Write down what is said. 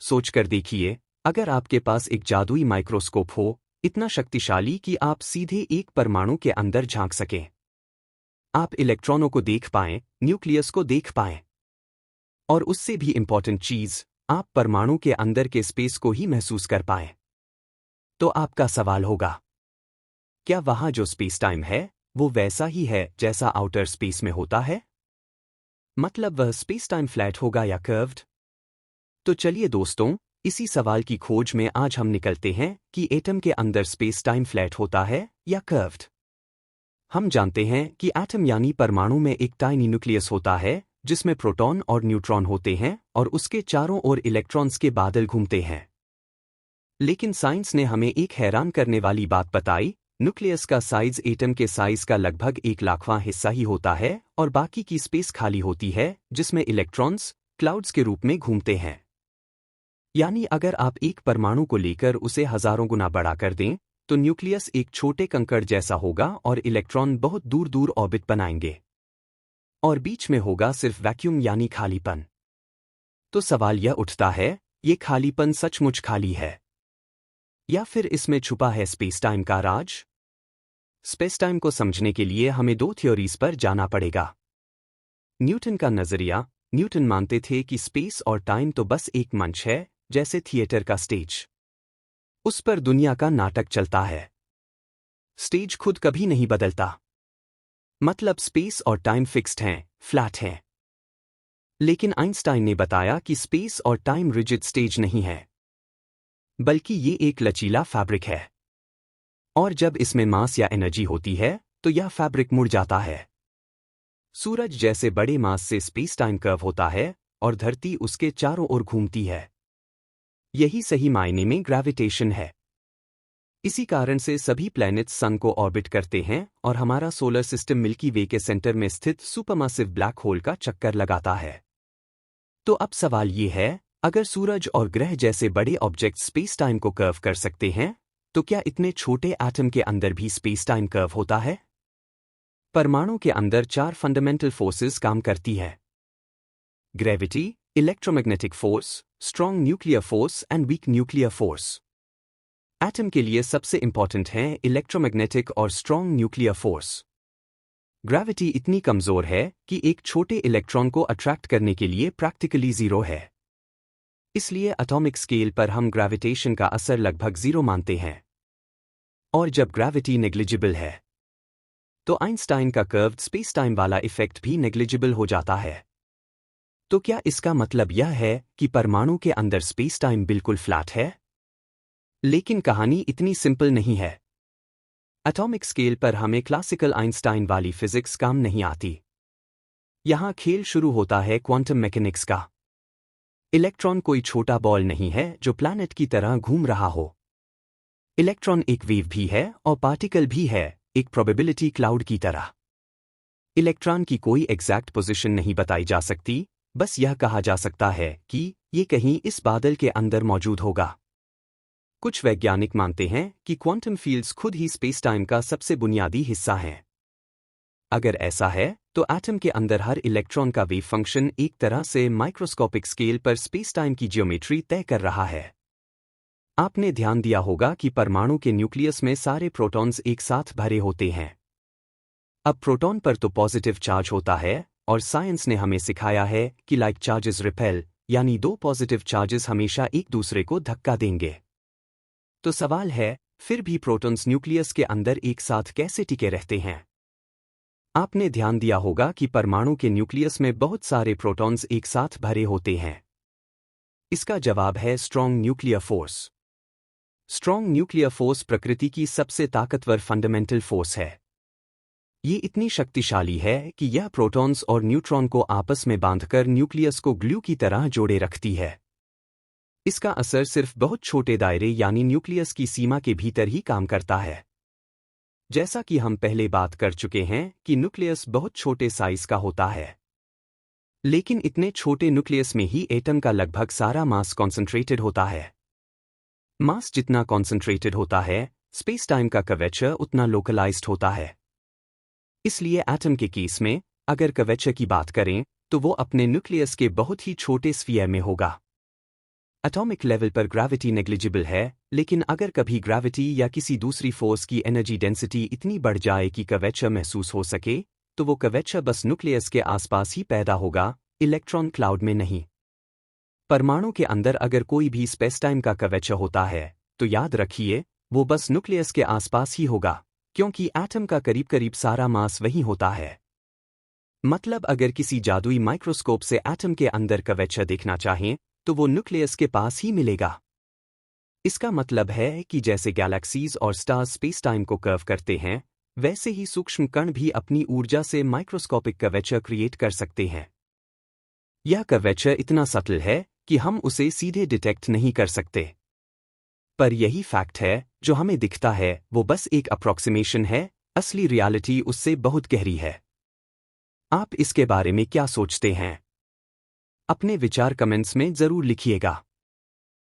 सोच कर देखिए, अगर आपके पास एक जादुई माइक्रोस्कोप हो, इतना शक्तिशाली कि आप सीधे एक परमाणु के अंदर झांक सकें। आप इलेक्ट्रॉनों को देख पाएं, न्यूक्लियस को देख पाएं। और उससे भी इंपॉर्टेंट चीज, आप परमाणु के अंदर के स्पेस को ही महसूस कर पाएं। तो आपका सवाल होगा, क्या वहां जो स्पेस टाइम है, वो वैसा ही है जैसा आउटर स्पेस में होता है? मतलब वह स्पेस टाइम फ्लैट होगा या कर्व्ड? तो चलिए दोस्तों, इसी सवाल की खोज में आज हम निकलते हैं कि एटम के अंदर स्पेस टाइम फ्लैट होता है या कर्व्ड। हम जानते हैं कि एटम यानी परमाणु में एक टाइनी न्यूक्लियस होता है, जिसमें प्रोटॉन और न्यूट्रॉन होते हैं और उसके चारों ओर इलेक्ट्रॉन्स के बादल घूमते हैं। लेकिन साइंस ने हमें एक हैरान करने वाली बात बताई, न्यूक्लियस का साइज एटम के साइज का लगभग 1,00,000वां हिस्सा ही होता है और बाकी की स्पेस खाली होती है, जिसमें इलेक्ट्रॉन्स क्लाउड्स के रूप में घूमते हैं। यानी अगर आप एक परमाणु को लेकर उसे हजारों गुना बड़ा कर दें, तो न्यूक्लियस एक छोटे कंकड़ जैसा होगा और इलेक्ट्रॉन बहुत दूर दूर ऑर्बिट बनाएंगे। और बीच में होगा सिर्फ वैक्यूम यानी खालीपन। तो सवाल यह उठता है, ये खालीपन सचमुच खाली है? या फिर इसमें छुपा है स्पेस टाइम का राज? स्पेस टाइम को समझने के लिए हमें दो थ्योरीज पर जाना पड़ेगा। न्यूटन का नजरिया, न्यूटन मानते थे कि स्पेस और टाइम तो बस एक मंच है, जैसे थिएटर का स्टेज। उस पर दुनिया का नाटक चलता है। स्टेज खुद कभी नहीं बदलता। मतलब स्पेस और टाइम फिक्स्ड हैं, फ्लैट हैं। लेकिन आइंस्टाइन ने बताया कि स्पेस और टाइम रिजिड स्टेज नहीं है, बल्कि ये एक लचीला फैब्रिक है। और जब इसमें मास या एनर्जी होती है, तो यह फैब्रिक मुड़ जाता है। सूरज जैसे बड़े मास से स्पेस टाइम कर्व होता है और धरती उसके चारों ओर घूमती है। यही सही मायने में ग्रेविटेशन है। इसी कारण से सभी प्लैनेट्स सन को ऑर्बिट करते हैं और हमारा सोलर सिस्टम मिल्की वे के सेंटर में स्थित सुपरमासिव ब्लैक होल का चक्कर लगाता है। तो अब सवाल ये है, अगर सूरज और ग्रह जैसे बड़े ऑब्जेक्ट स्पेस टाइम को कर्व कर सकते हैं, तो क्या इतने छोटे एटम के अंदर भी स्पेस टाइम कर्व होता है? परमाणु के अंदर 4 फंडामेंटल फोर्सेस काम करती है: gravity, electromagnetic force, strong nuclear force and weak nuclear force. Atom के लिए सबसे इंपॉर्टेंट हैं इलेक्ट्रोमैग्नेटिक और स्ट्रॉन्ग न्यूक्लियर फोर्स। ग्रेविटी इतनी कमजोर है कि एक छोटे इलेक्ट्रॉन को अट्रैक्ट करने के लिए प्रैक्टिकली जीरो है। इसलिए एटॉमिक स्केल पर हम ग्रेविटेशन का असर लगभग जीरो मानते हैं। और जब ग्रेविटी नेग्लिजिबल है, तो आइंस्टाइन का कर्व्ड स्पेस टाइम वाला इफेक्ट भी नेग्लिजिबल हो जाता है। तो क्या इसका मतलब यह है कि परमाणु के अंदर स्पेस टाइम बिल्कुल फ्लैट है? लेकिन कहानी इतनी सिंपल नहीं है। एटॉमिक स्केल पर हमें क्लासिकल आइंस्टाइन वाली फिजिक्स काम नहीं आती। यहां खेल शुरू होता है क्वांटम मैकेनिक्स का। इलेक्ट्रॉन कोई छोटा बॉल नहीं है जो प्लैनेट की तरह घूम रहा हो। इलेक्ट्रॉन एक वेव भी है और पार्टिकल भी है, एक प्रोबेबिलिटी क्लाउड की तरह। इलेक्ट्रॉन की कोई एग्जैक्ट पोजीशन नहीं बताई जा सकती, बस यह कहा जा सकता है कि ये कहीं इस बादल के अंदर मौजूद होगा। कुछ वैज्ञानिक मानते हैं कि क्वांटम फील्ड्स खुद ही स्पेस टाइम का सबसे बुनियादी हिस्सा हैं। अगर ऐसा है, तो एटम के अंदर हर इलेक्ट्रॉन का वेव फंक्शन एक तरह से माइक्रोस्कोपिक स्केल पर स्पेस टाइम की ज्योमेट्री तय कर रहा है। आपने ध्यान दिया होगा कि परमाणु के न्यूक्लियस में सारे प्रोटॉन्स एक साथ भरे होते हैं। अब प्रोटॉन पर तो पॉजिटिव चार्ज होता है, और साइंस ने हमें सिखाया है कि लाइक चार्जेस रिपेल, यानी दो पॉजिटिव चार्जेस हमेशा एक दूसरे को धक्का देंगे। तो सवाल है, फिर भी प्रोटॉन्स न्यूक्लियस के अंदर एक साथ कैसे टिके रहते हैं? आपने ध्यान दिया होगा कि परमाणु के न्यूक्लियस में बहुत सारे प्रोटॉन्स एक साथ भरे होते हैं। इसका जवाब है strong nuclear force. Strong nuclear force प्रकृति की सबसे ताकतवर फंडामेंटल फोर्स है। ये इतनी शक्तिशाली है कि यह प्रोटॉन्स और न्यूट्रॉन को आपस में बांधकर न्यूक्लियस को ग्लू की तरह जोड़े रखती है। इसका असर सिर्फ बहुत छोटे दायरे यानी न्यूक्लियस की सीमा के भीतर ही काम करता है। जैसा कि हम पहले बात कर चुके हैं कि न्यूक्लियस बहुत छोटे साइज का होता है। लेकिन इतने छोटे न्यूक्लियस में ही एटम का लगभग सारा मास कॉन्सेंट्रेटेड होता है। मास जितना कॉन्सेंट्रेटेड होता है, स्पेस टाइम का कर्वेचर उतना लोकलाइज्ड होता है। इसलिए एटम के केस में, अगर कर्वेचर की बात करें, तो वो अपने न्यूक्लियस के बहुत ही छोटे स्फीयर में होगा। एटॉमिक लेवल पर ग्रेविटी नेग्लिजिबल है, लेकिन अगर कभी ग्रेविटी या किसी दूसरी फोर्स की एनर्जी डेंसिटी इतनी बढ़ जाए कि कर्वेचर महसूस हो सके, तो वो कर्वेचर बस न्यूक्लियस के आसपास ही पैदा होगा, इलेक्ट्रॉन क्लाउड में नहीं। परमाणु के अंदर अगर कोई भी स्पेस-टाइम का कर्वेचर होता है, तो याद रखिए, वो बस न्यूक्लियस के आसपास ही होगा, क्योंकि एटम का करीब करीब सारा मास वही होता है। मतलब अगर किसी जादुई माइक्रोस्कोप से एटम के अंदर कर्वेचर देखना चाहें, तो वो न्यूक्लियस के पास ही मिलेगा। इसका मतलब है कि जैसे गैलेक्सीज और स्टार्स स्पेस टाइम को कर्व करते हैं, वैसे ही सूक्ष्म कण भी अपनी ऊर्जा से माइक्रोस्कोपिक कर्वेचर क्रिएट कर सकते हैं। यह कर्वेचर इतना सटल है कि हम उसे सीधे डिटेक्ट नहीं कर सकते। पर यही फैक्ट है जो हमें दिखता है, वो बस एक अप्रॉक्सिमेशन है, असली रियलिटी उससे बहुत गहरी है। आप इसके बारे में क्या सोचते हैं? अपने विचार कमेंट्स में जरूर लिखिएगा।